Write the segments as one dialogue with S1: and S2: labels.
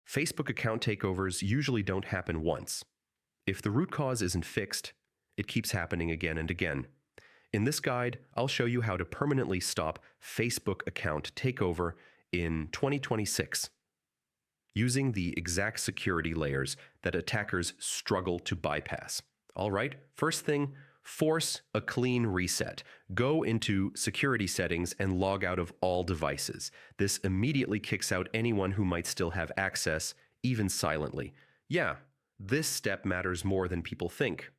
S1: Facebook account takeovers usually don't happen once. If the root cause isn't fixed, it keeps happening again and again. In this guide, I'll show you how to permanently stop Facebook account takeover in 2026, using the exact security layers that attackers struggle to bypass. All right, first thing, force a clean reset. Go into security settings and log out of all devices. This immediately kicks out anyone who might still have access, even silently. Yeah, this step matters more than people think.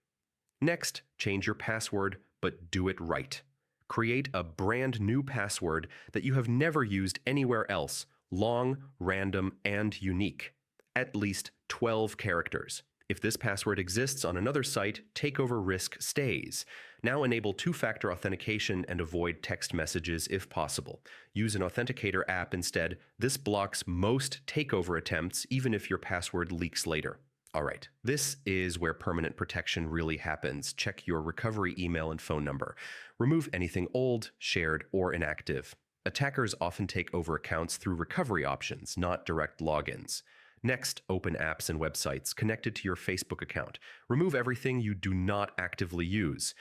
S1: Next, change your password, but do it right. Create a brand new password that you have never used anywhere else, long, random, and unique. At least 12 characters. If this password exists on another site, takeover risk stays. Now enable two-factor authentication and avoid text messages if possible. Use an authenticator app instead. This blocks most takeover attempts, even if your password leaks later. All right, this is where permanent protection really happens. Check your recovery email and phone number. Remove anything old, shared, or inactive. Attackers often take over accounts through recovery options, not direct logins. Next, open apps and websites connected to your Facebook account. Remove everything you do not actively use.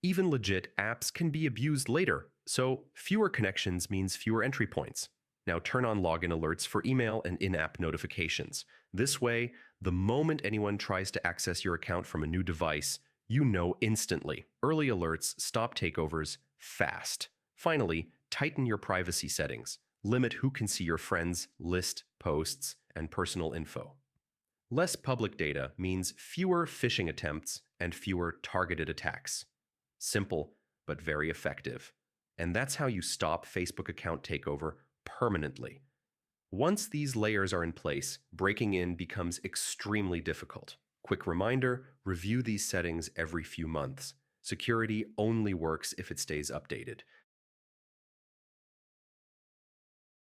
S1: Even legit apps can be abused later, so fewer connections means fewer entry points. Now turn on login alerts for email and in-app notifications. This way, the moment anyone tries to access your account from a new device, you know instantly. Early alerts stop takeovers fast. Finally, tighten your privacy settings. Limit who can see your friends' list, posts, and personal info. Less public data means fewer phishing attempts and fewer targeted attacks. Simple, but very effective. And that's how you stop Facebook account takeover permanently. Once these layers are in place, breaking in becomes extremely difficult. Quick reminder, review these settings every few months. Security only works if it stays updated.